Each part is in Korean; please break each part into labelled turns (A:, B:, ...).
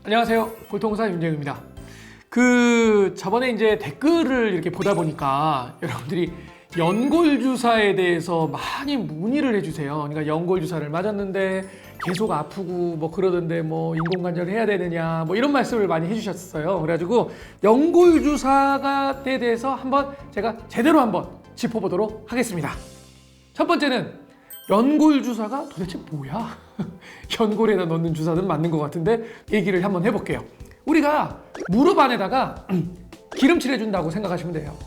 A: 안녕하세요. 골통사 윤재영입니다. 저번에 이제 댓글을 이렇게 보다 보니까 여러분들이 연골 주사에 대해서 많이 문의를 해주세요. 그러니까 연골 주사를 맞았는데 계속 아프고 뭐 그러던데 뭐 인공관절 해야 되느냐 뭐 이런 말씀을 많이 해주셨어요. 그래가지고 연골 주사에 대해서 한번 제가 제대로 한번 짚어보도록 하겠습니다. 첫 번째는 연골 주사가 도대체 뭐야? 연골에다 넣는 주사는 맞는 것 같은데 얘기를 한번 해볼게요. 우리가 무릎 안에다가 기름칠 해준다고 생각하시면 돼요.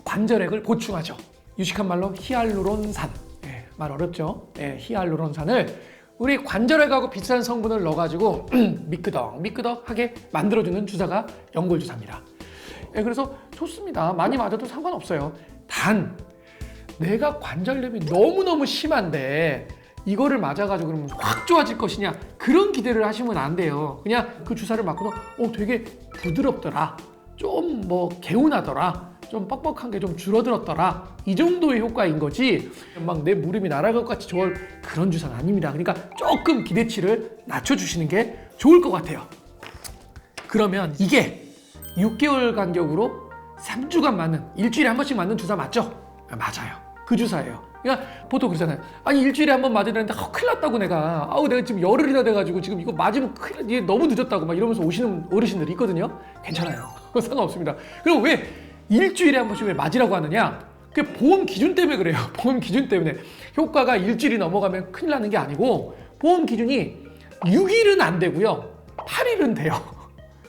A: 관절액을 보충하죠. 유식한 말로 히알루론산. 말 어렵죠? 히알루론산을 우리 관절액하고 비슷한 성분을 넣어가지고 미끄덕미끄덕하게 만들어주는 주사가 연골 주사입니다. 그래서 좋습니다. 많이 맞아도 상관없어요. 단 내가 관절염이 너무너무 심한데 이거를 맞아가지고 그러면 확 좋아질 것이냐, 그런 기대를 하시면 안 돼요. 그냥 그 주사를 맞고도 되게 부드럽더라, 좀 뭐 개운하더라, 좀 뻑뻑한 게 좀 줄어들었더라, 이 정도의 효과인 거지 막 내 무릎이 날아갈 것 같이 좋을 그런 주사는 아닙니다. 그러니까 조금 기대치를 낮춰주시는 게 좋을 것 같아요. 그러면 이게 6개월 간격으로 3주간 맞는, 일주일에 한 번씩 맞는 주사 맞죠? 맞아요. 그 주사예요. 그러니까 보통 그러잖아요. 아니 일주일에 한 번 맞으려는데 큰일 났다고 내가 지금 열흘이나 돼가지고 지금 이거 맞으면 큰일, 너무 늦었다고 막 이러면서 오시는 어르신들이 있거든요. 괜찮아요. 상관없습니다. 그럼 왜 일주일에 한 번씩 왜 맞으라고 하느냐? 그게 보험 기준 때문에 그래요. 보험 기준 때문에. 효과가 일주일이 넘어가면 큰일 나는 게 아니고 보험 기준이 6일은 안 되고요, 8일은 돼요.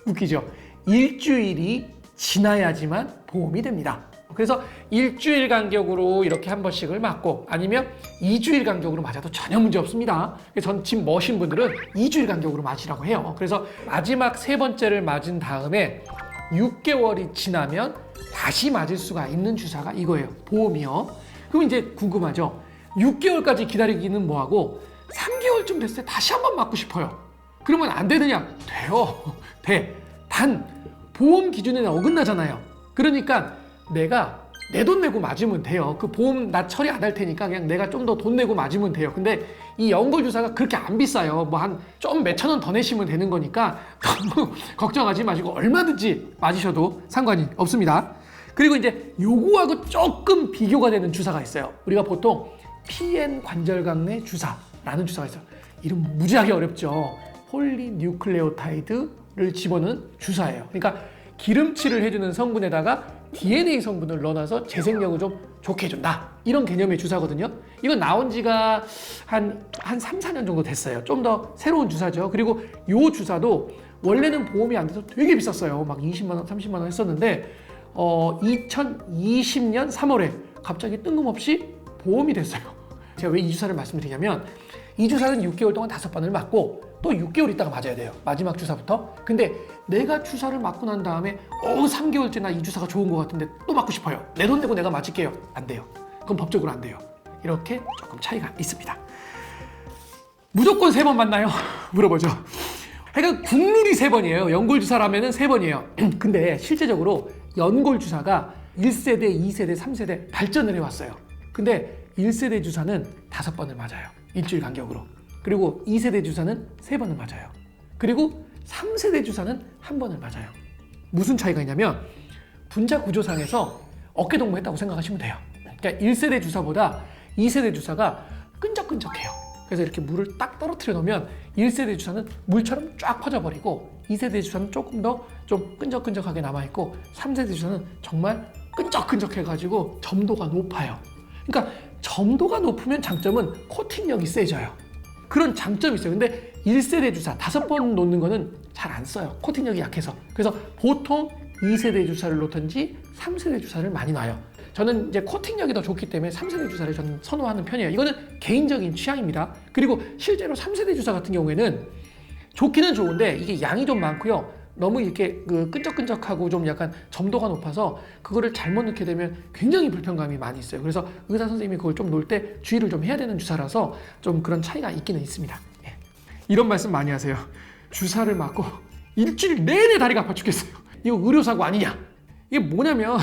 A: 웃기죠? 일주일이 지나야지만 보험이 됩니다. 그래서 일주일 간격으로 이렇게 한 번씩을 맞고, 아니면 2주일 간격으로 맞아도 전혀 문제 없습니다. 전 지금 머신 분들은 2주일 간격으로 맞으라고 해요. 그래서 마지막 3번째를 맞은 다음에 6개월이 지나면 다시 맞을 수가 있는 주사가 이거예요. 보험이요. 그럼 이제 궁금하죠? 6개월까지 기다리기는 뭐하고 3개월쯤 됐을 때 다시 한 번 맞고 싶어요. 그러면 안 되느냐? 돼요. 돼. 단 보험 기준에 어긋나잖아요. 그러니까 내가 내 돈 내고 맞으면 돼요. 그 보험 나 처리 안 할 테니까 그냥 내가 좀 더 돈 내고 맞으면 돼요. 근데 이 연골 주사가 그렇게 안 비싸요. 뭐 한 좀 몇천 원 더 내시면 되는 거니까 너무 걱정하지 마시고 얼마든지 맞으셔도 상관이 없습니다. 그리고 이제 요거하고 조금 비교가 되는 주사가 있어요. 우리가 보통 PN 관절강내 주사라는 주사가 있어요. 이름 무지하게 어렵죠. 폴리뉴클레오타이드를 집어넣은 주사예요. 그러니까 기름칠을 해주는 성분에다가 DNA 성분을 넣어놔서 재생력을 좀 좋게 해준다, 이런 개념의 주사거든요. 이건 나온 지가 한 3, 4년 정도 됐어요. 좀 더 새로운 주사죠. 그리고 이 주사도 원래는 보험이 안 돼서 되게 비쌌어요. 막 20만 원, 30만 원 했었는데 2020년 3월에 갑자기 뜬금없이 보험이 됐어요. 제가 왜 이 주사를 말씀드리냐면, 이 주사는 6개월 동안 5번을 맞고 또 6개월 있다가 맞아야 돼요. 마지막 주사부터. 근데 내가 주사를 맞고 난 다음에 3개월째 나 이 주사가 좋은 것 같은데 또 맞고 싶어요. 내 돈 내고 내가 맞을게요. 안 돼요. 그건 법적으로 안 돼요. 이렇게 조금 차이가 있습니다. 무조건 3번 맞나요? 물어보죠. 그러니까 국룰이 3번이에요. 연골 주사라면은 3번이에요. 근데 실제적으로 연골 주사가 1세대, 2세대, 3세대 발전을 해왔어요. 근데 1세대 주사는 5번을 맞아요. 일주일 간격으로. 그리고 2세대 주사는 3번을 맞아요. 그리고 3세대 주사는 1번을 맞아요. 무슨 차이가 있냐면 분자 구조상에서 어깨동무했다고 생각하시면 돼요. 그러니까 1세대 주사보다 2세대 주사가 끈적끈적해요. 그래서 이렇게 물을 딱 떨어뜨려 놓으면 1세대 주사는 물처럼 쫙 퍼져버리고 2세대 주사는 조금 더 좀 끈적끈적하게 남아있고 3세대 주사는 정말 끈적끈적해가지고 점도가 높아요. 그러니까 점도가 높으면 장점은 코팅력이 세져요. 그런 장점이 있어요. 근데 1세대 주사 5번 놓는 거는 잘 안 써요. 코팅력이 약해서. 그래서 보통 2세대 주사를 놓든지 3세대 주사를 많이 놔요. 저는 이제 코팅력이 더 좋기 때문에 3세대 주사를 저는 선호하는 편이에요. 이거는 개인적인 취향입니다. 그리고 실제로 3세대 주사 같은 경우에는 좋기는 좋은데 이게 양이 좀 많고요. 너무 이렇게 끈적끈적하고 좀 약간 점도가 높아서 그거를 잘못 넣게 되면 굉장히 불편감이 많이 있어요. 그래서 의사 선생님이 그걸 좀 놓을 때 주의를 좀 해야 되는 주사라서 좀 그런 차이가 있기는 있습니다. 이런 말씀 많이 하세요. 주사를 맞고 일주일 내내 다리가 아파 죽겠어요. 이거 의료사고 아니냐? 이게 뭐냐면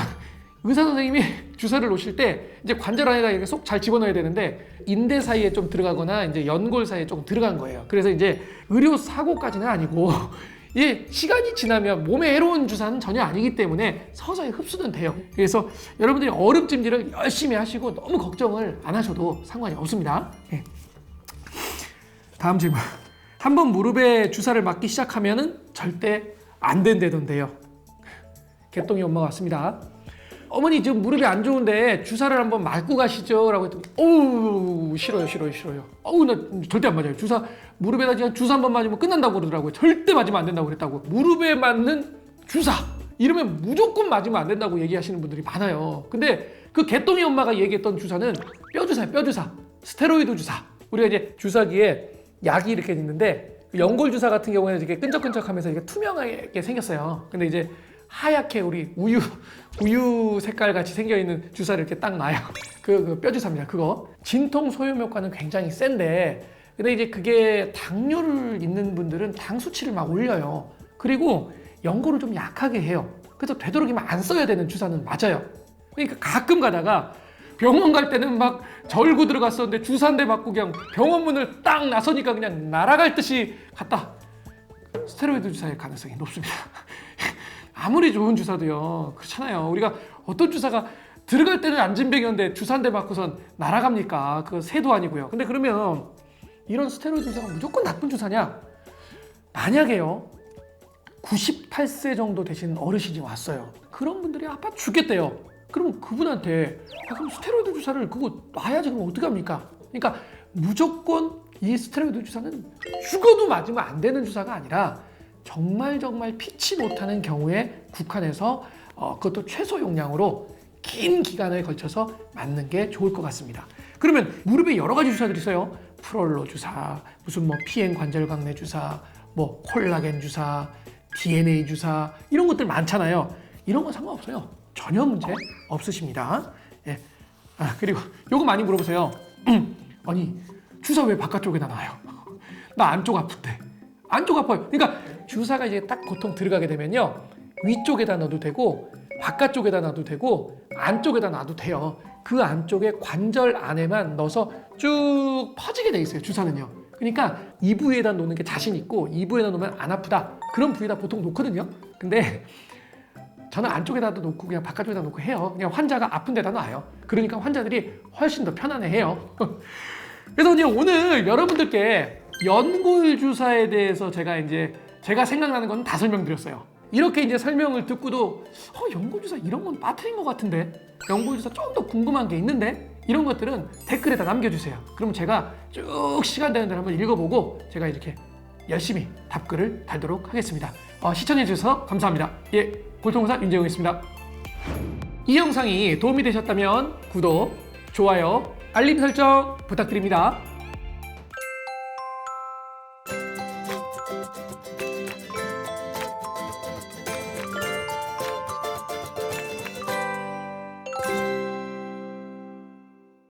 A: 의사 선생님이 주사를 놓으실 때 이제 관절 안에다 이렇게 쏙 잘 집어넣어야 되는데 인대 사이에 좀 들어가거나 이제 연골 사이에 조금 들어간 거예요. 그래서 이제 의료 사고까지는 아니고 예, 시간이 지나면 몸에 해로운 주사는 전혀 아니기 때문에 서서히 흡수는 돼요. 그래서 여러분들이 얼음찜질을 열심히 하시고 너무 걱정을 안 하셔도 상관이 없습니다. 예. 다음 질문. 한번 무릎에 주사를 맞기 시작하면은 절대 안 된다던데요. 개똥이 엄마가 왔습니다. 어머니 지금 무릎이 안 좋은데 주사를 한번 맞고 가시죠 라고 했더니 어우 싫어요. 어우 나 절대 안 맞아요. 주사 무릎에다 그냥 주사 한번 맞으면 끝난다고 그러더라고요. 절대 맞으면 안 된다고 그랬다고. 무릎에 맞는 주사 이러면 무조건 맞으면 안 된다고 얘기하시는 분들이 많아요. 근데 그 개똥이 엄마가 얘기했던 주사는 뼈주사예요. 뼈주사. 스테로이드 주사. 우리가 이제 주사기에 약이 이렇게 있는데 연골 주사 같은 경우에는 이렇게 끈적끈적하면서 이렇게 투명하게 생겼어요. 근데 이제 하얗게 우리 우유 색깔 같이 생겨 있는 주사를 이렇게 딱 놔요. 그 뼈주사입니다. 그거 진통 소염 효과는 굉장히 센데, 근데 이제 그게 당뇨를 있는 분들은 당 수치를 막 올려요. 그리고 연골을 좀 약하게 해요. 그래서 되도록이면 안 써야 되는 주사는 맞아요. 그러니까 가끔 가다가 병원 갈 때는 막 절구 들어갔었는데 주사 한 대 맞고 그냥 병원 문을 딱 나서니까 그냥 날아갈 듯이 갔다. 스테로이드 주사의 가능성이 높습니다. 아무리 좋은 주사도요 그렇잖아요. 우리가 어떤 주사가 들어갈 때는 안진뱅이였는데 주사 한 대 맞고선 날아갑니까? 그거 새도 아니고요. 근데 그러면 이런 스테로이드 주사가 무조건 나쁜 주사냐? 만약에요 98세 정도 되신 어르신이 왔어요. 그런 분들이 아파 죽겠대요. 그럼 그분한테 그럼 스테로이드 주사를 그거 놔야지 그럼 어떡합니까? 그러니까 무조건 이 스테로이드 주사는 죽어도 맞으면 안 되는 주사가 아니라 정말 피치 못하는 경우에 국한해서 그것도 최소 용량으로 긴 기간에 걸쳐서 맞는 게 좋을 것 같습니다. 그러면 무릎에 여러 가지 주사들이 있어요. 프롤로 주사, 무슨 뭐 피행 관절광내 주사, 뭐 콜라겐 주사, DNA 주사 이런 것들 많잖아요. 이런 건 상관없어요. 전혀 문제 없으십니다. 예. 그리고 요거 많이 물어보세요. 아니 주사 왜 바깥쪽에다 놔요? 나 안쪽 아픈데. 안쪽 아파요. 그러니까 주사가 이제 딱 보통 들어가게 되면요 위쪽에다 넣어도 되고 바깥쪽에다 놔도 되고 안쪽에다 놔도 돼요. 그 안쪽에 관절 안에만 넣어서 쭉 퍼지게 돼 있어요. 주사는요. 그러니까 이 부위에다 놓는 게 자신 있고 이 부위에다 놓으면 안 아프다 그런 부위에다 보통 놓거든요. 근데 저는 안쪽에다도 놓고 그냥 바깥쪽에다 놓고 해요. 그냥 환자가 아픈 데다 놔요. 그러니까 환자들이 훨씬 더 편안해해요. 그래서 오늘 여러분들께 연골 주사에 대해서 제가 생각나는 건 다 설명드렸어요. 이렇게 이제 설명을 듣고도 연골 주사 이런 건 빠뜨린 것 같은데, 연골 주사 좀 더 궁금한 게 있는데, 이런 것들은 댓글에다 남겨주세요. 그러면 제가 쭉 시간 되는 대로 한번 읽어보고 제가 이렇게 열심히 답글을 달도록 하겠습니다. 시청해주셔서 감사합니다. 예, 골통의사 윤재웅이었습니다. 이 영상이 도움이 되셨다면 구독, 좋아요, 알림 설정 부탁드립니다.